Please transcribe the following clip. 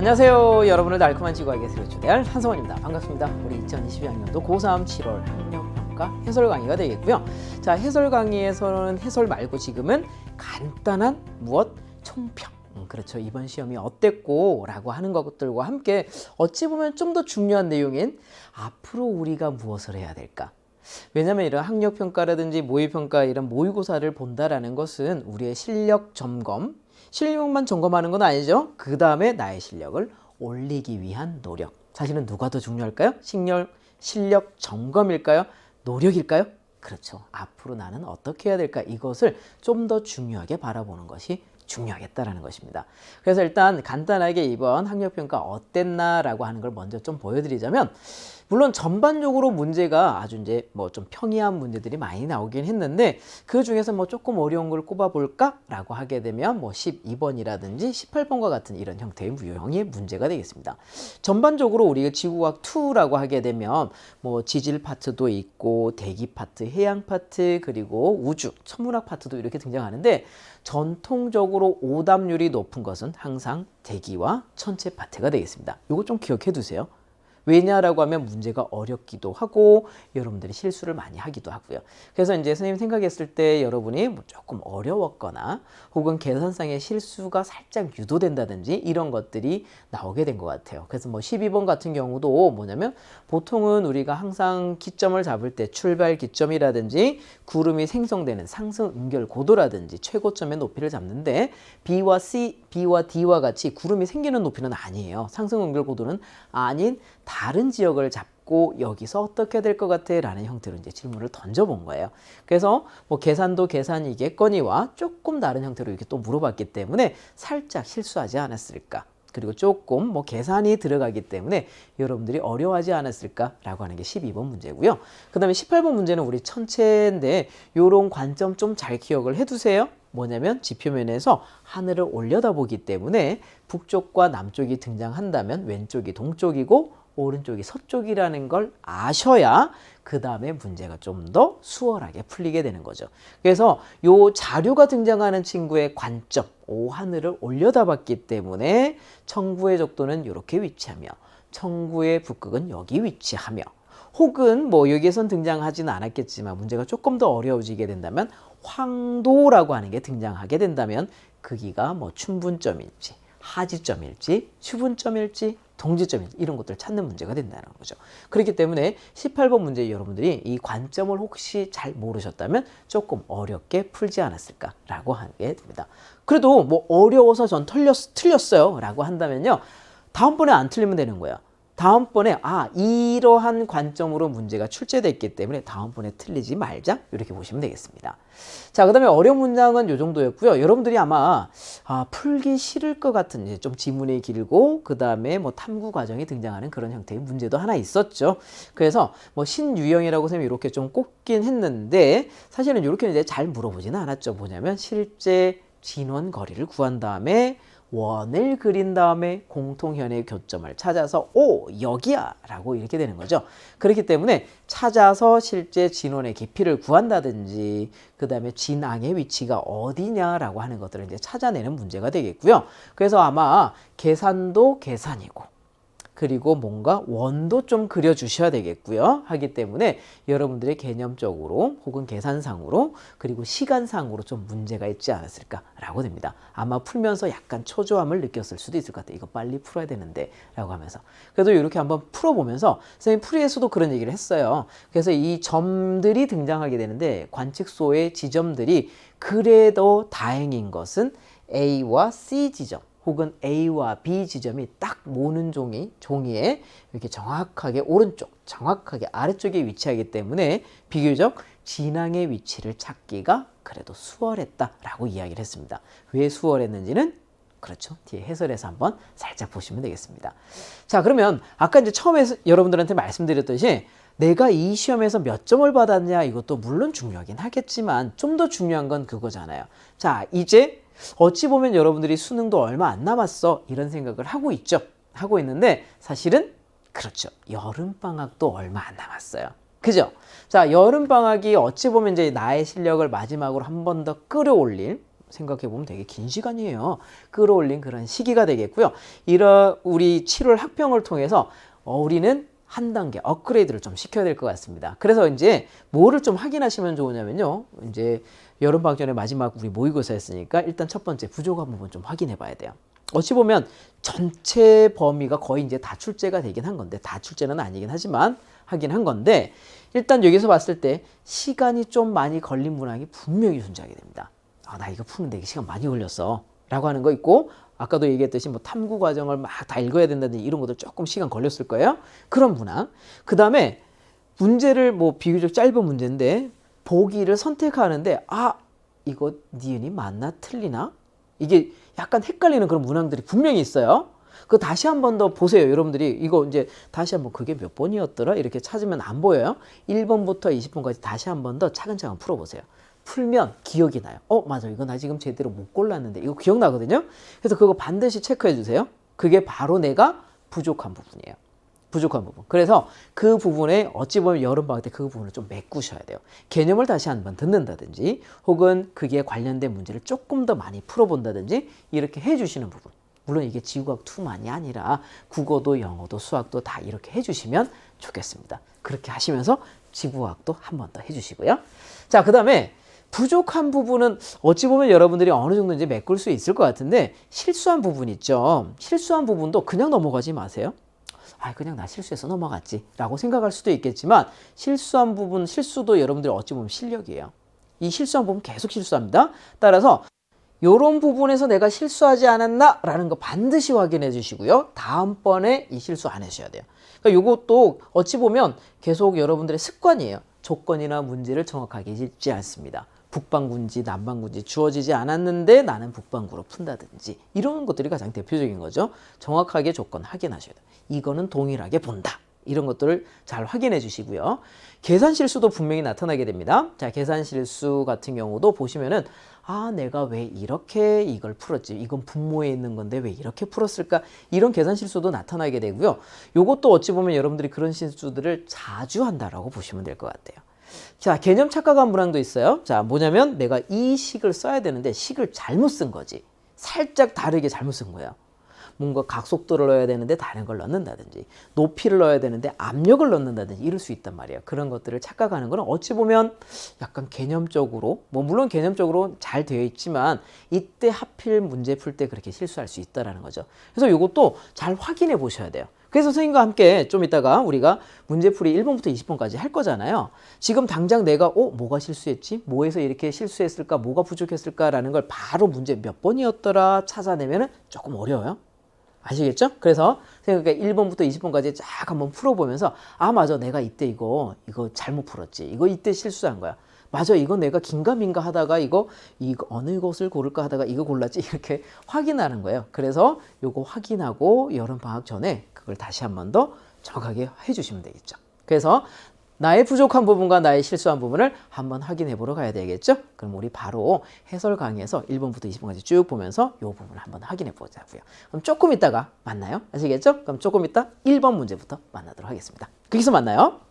안녕하세요. 여러분을 달콤한 지구학에 새로 초대할 한성원입니다. 반갑습니다. 우리 2022학년도 고3 7월 학력평가 해설 강의가 되겠고요. 자, 해설 강의에서는 해설 말고 지금은 간단한 무엇 총평. 그렇죠. 이번 시험이 어땠고 라고 하는 것들과 함께 어찌 보면 좀 더 중요한 내용인 앞으로 우리가 무엇을 해야 될까? 왜냐하면 이런 학력평가라든지 모의평가 이런 모의고사를 본다라는 것은 우리의 실력 점검, 실력만 점검하는 건 아니죠. 그 다음에 나의 실력을 올리기 위한 노력. 사실은 누가 더 중요할까요? 실력 점검일까요? 노력일까요? 그렇죠. 앞으로 나는 어떻게 해야 될까? 이것을 좀 더 중요하게 바라보는 것이 중요하겠다라는 것입니다. 그래서 일단 간단하게 이번 학력평가 어땠나라고 하는 걸 먼저 좀 보여드리자면, 물론 전반적으로 문제가 아주 이제 뭐 좀 평이한 문제들이 많이 나오긴 했는데, 그 중에서 뭐 조금 어려운 걸 꼽아볼까라고 하게 되면 뭐 12번이라든지 18번과 같은 이런 형태의 유형의 문제가 되겠습니다. 전반적으로 우리가 지구과학 2라고 하게 되면 뭐 지질 파트도 있고 대기 파트, 해양 파트, 그리고 우주, 천문학 파트도 이렇게 등장하는데, 전통적으로 오답률이 높은 것은 항상 대기와 천체 파트가 되겠습니다. 이거 좀 기억해 두세요. 왜냐라고 하면 문제가 어렵기도 하고 여러분들이 실수를 많이 하기도 하고요. 그래서 이제 선생님 생각했을 때 여러분이 뭐 조금 어려웠거나 혹은 계산상의 실수가 살짝 유도된다든지 이런 것들이 나오게 된 것 같아요. 그래서 뭐 12번 같은 경우도 뭐냐면, 보통은 우리가 항상 기점을 잡을 때 출발 기점이라든지 구름이 생성되는 상승 은결 고도라든지 최고점의 높이를 잡는데, B와 D와 같이 구름이 생기는 높이는 아니에요. 상승 은결 고도는 아닌 다른 지역을 잡고 여기서 어떻게 될 것 같아? 라는 형태로 이제 질문을 던져본 거예요. 그래서 뭐 계산도 계산이겠거니와 조금 다른 형태로 이렇게 또 물어봤기 때문에 살짝 실수하지 않았을까? 그리고 조금 뭐 계산이 들어가기 때문에 여러분들이 어려워하지 않았을까라고 하는 게 12번 문제고요. 그 다음에 18번 문제는 우리 천체인데, 이런 관점 좀 잘 기억을 해두세요. 뭐냐면 지표면에서 하늘을 올려다보기 때문에 북쪽과 남쪽이 등장한다면 왼쪽이 동쪽이고 오른쪽이 서쪽이라는 걸 아셔야 그 다음에 문제가 좀 더 수월하게 풀리게 되는 거죠. 그래서 요 자료가 등장하는 친구의 관점, 하늘을 올려다봤기 때문에 청구의 적도는 이렇게 위치하며 청구의 북극은 여기 위치하며, 혹은 뭐 여기에선 등장하지는 않았겠지만 문제가 조금 더 어려워지게 된다면 황도라고 하는 게 등장하게 된다면 거기가 뭐 춘분점일지 하지점일지 추분점일지 동지점일지 이런 것들을 찾는 문제가 된다는 거죠. 그렇기 때문에 18번 문제 여러분들이 이 관점을 혹시 잘 모르셨다면 조금 어렵게 풀지 않았을까라고 하게 됩니다. 그래도 뭐 어려워서 전 틀렸어요 라고 한다면요, 다음번에 안 틀리면 되는 거예요. 다음번에 이러한 관점으로 문제가 출제됐기 때문에 다음번에 틀리지 말자, 이렇게 보시면 되겠습니다. 자, 그 다음에 어려운 문장은 이 정도였고요. 여러분들이 아마 풀기 싫을 것 같은 이제 좀 지문이 길고 그 다음에 뭐 탐구 과정이 등장하는 그런 형태의 문제도 하나 있었죠. 그래서 뭐 신유형이라고 선생님이 이렇게 좀 꼽긴 했는데, 사실은 이렇게 이제 잘 물어보지는 않았죠. 뭐냐면 실제 진원 거리를 구한 다음에 원을 그린 다음에 공통현의 교점을 찾아서 여기야 라고 이렇게 되는 거죠. 그렇기 때문에 찾아서 실제 진원의 깊이를 구한다든지 그 다음에 진앙의 위치가 어디냐라고 하는 것들을 이제 찾아내는 문제가 되겠고요. 그래서 아마 계산도 계산이고 그리고 뭔가 원도 좀 그려주셔야 되겠고요. 하기 때문에 여러분들의 개념적으로 혹은 계산상으로 그리고 시간상으로 좀 문제가 있지 않았을까라고 됩니다. 아마 풀면서 약간 초조함을 느꼈을 수도 있을 것 같아요. 이거 빨리 풀어야 되는데 라고 하면서. 그래도 이렇게 한번 풀어보면서 선생님 풀이에서도 그런 얘기를 했어요. 그래서 이 점들이 등장하게 되는데, 관측소의 지점들이 그래도 다행인 것은 A와 C 지점 혹은 A와 B 지점이 딱 모는 종이에 이렇게 정확하게 오른쪽, 정확하게 아래쪽에 위치하기 때문에 비교적 진앙의 위치를 찾기가 그래도 수월했다라고 이야기를 했습니다. 왜 수월했는지는 그렇죠, 뒤에 해설에서 한번 살짝 보시면 되겠습니다. 자, 그러면 아까 이제 처음에 여러분들한테 말씀드렸듯이 내가 이 시험에서 몇 점을 받았냐, 이것도 물론 중요하긴 하겠지만 좀 더 중요한 건 그거잖아요. 자, 이제 어찌 보면 여러분들이 수능도 얼마 안 남았어 이런 생각을 하고 있죠. 하고 있는데 사실은 그렇죠, 여름방학도 얼마 안 남았어요. 그죠? 자, 여름방학이 어찌 보면 이제 나의 실력을 마지막으로 한 번 더 끌어올릴 생각해보면 되게 긴 시간이에요. 끌어올린 그런 시기가 되겠고요. 이런 우리 7월 학평을 통해서 우리는 한 단계 업그레이드를 좀 시켜야 될 것 같습니다. 그래서 이제 뭐를 좀 확인하시면 좋으냐면요. 이제 여름방학 전에 마지막 우리 모의고사였으니까 일단 첫 번째 부족한 부분 좀 확인해 봐야 돼요. 어찌 보면 전체 범위가 거의 이제 다 출제가 되긴 한 건데, 다 출제는 아니긴 하지만 하긴 한 건데, 일단 여기서 봤을 때 시간이 좀 많이 걸린 문항이 분명히 존재하게 됩니다. 나 이거 푸는데 시간 많이 걸렸어 라고 하는 거 있고, 아까도 얘기했듯이 뭐 탐구 과정을 막 다 읽어야 된다든지 이런 것들 조금 시간 걸렸을 거예요. 그런 문항. 그 다음에 문제를 뭐 비교적 짧은 문제인데 보기를 선택하는데 이거 니은이 맞나 틀리나? 이게 약간 헷갈리는 그런 문항들이 분명히 있어요. 그거 다시 한 번 더 보세요. 여러분들이 이거 이제 다시 한번 그게 몇 번이었더라? 이렇게 찾으면 안 보여요. 1번부터 20번까지 다시 한 번 더 차근차근 풀어보세요. 풀면 기억이 나요. 맞아. 이거 나 지금 제대로 못 골랐는데 이거 기억나거든요. 그래서 그거 반드시 체크해 주세요. 그게 바로 내가 부족한 부분이에요. 부족한 부분. 그래서 그 부분에 어찌 보면 여름방학 때 그 부분을 좀 메꾸셔야 돼요. 개념을 다시 한번 듣는다든지 혹은 그게 관련된 문제를 조금 더 많이 풀어본다든지 이렇게 해주시는 부분. 물론 이게 지구과학 2만이 아니라 국어도 영어도 수학도 다 이렇게 해주시면 좋겠습니다. 그렇게 하시면서 지구과학도 한 번 더 해주시고요. 자, 그 다음에 부족한 부분은 어찌 보면 여러분들이 어느 정도 이제 메꿀 수 있을 것 같은데 실수한 부분 있죠. 실수한 부분도 그냥 넘어가지 마세요. 그냥 나 실수해서 넘어갔지 라고 생각할 수도 있겠지만 실수한 부분, 실수도 여러분들이 어찌 보면 실력이에요. 이 실수한 부분 계속 실수합니다. 따라서 이런 부분에서 내가 실수하지 않았나 라는 거 반드시 확인해 주시고요. 다음번에 이 실수 안 해주셔야 돼요. 그러니까 이것도 어찌 보면 계속 여러분들의 습관이에요. 조건이나 문제를 정확하게 읽지 않습니다. 북방구인지 남방구인지 주어지지 않았는데 나는 북방구로 푼다든지 이런 것들이 가장 대표적인 거죠. 정확하게 조건 확인하셔야 돼요. 이거는 동일하게 본다. 이런 것들을 잘 확인해 주시고요. 계산 실수도 분명히 나타나게 됩니다. 자, 계산 실수 같은 경우도 보시면은 내가 왜 이렇게 이걸 풀었지? 이건 분모에 있는 건데 왜 이렇게 풀었을까? 이런 계산 실수도 나타나게 되고요. 요것도 어찌 보면 여러분들이 그런 실수들을 자주 한다라고 보시면 될 것 같아요. 자, 개념 착각한 문항도 있어요. 자, 뭐냐면 내가 이 식을 써야 되는데 식을 잘못 쓴 거지. 살짝 다르게 잘못 쓴 거예요. 뭔가 각속도를 넣어야 되는데 다른 걸 넣는다든지 높이를 넣어야 되는데 압력을 넣는다든지 이럴 수 있단 말이에요. 그런 것들을 착각하는 거는 어찌 보면 약간 개념적으로 물론 개념적으로 잘 되어 있지만 이때 하필 문제 풀 때 그렇게 실수할 수 있다라는 거죠. 그래서 이것도 잘 확인해 보셔야 돼요. 그래서 선생님과 함께 좀 이따가 우리가 문제풀이 1번부터 20번까지 할 거잖아요. 지금 당장 내가 뭐가 실수했지? 뭐에서 이렇게 실수했을까? 뭐가 부족했을까라는 걸 바로 문제 몇 번이었더라 찾아내면 조금 어려워요. 아시겠죠? 그래서 생각해 1번부터 20번까지 쫙 한번 풀어보면서 맞아 내가 이때 이거 잘못 풀었지. 이거 이때 실수한 거야. 맞아 이거 내가 긴가민가 하다가 이거 어느 것을 고를까 하다가 이거 골랐지. 이렇게 확인하는 거예요. 그래서 요거 확인하고 여름방학 전에 그걸 다시 한 번 더 정확하게 해주시면 되겠죠. 그래서 나의 부족한 부분과 나의 실수한 부분을 한번 확인해 보러 가야 되겠죠? 그럼 우리 바로 해설 강의에서 1번부터 20번까지 쭉 보면서 이 부분을 한번 확인해 보자고요. 그럼 조금 있다가 만나요. 아시겠죠? 그럼 조금 있다 1번 문제부터 만나도록 하겠습니다. 거기서 만나요.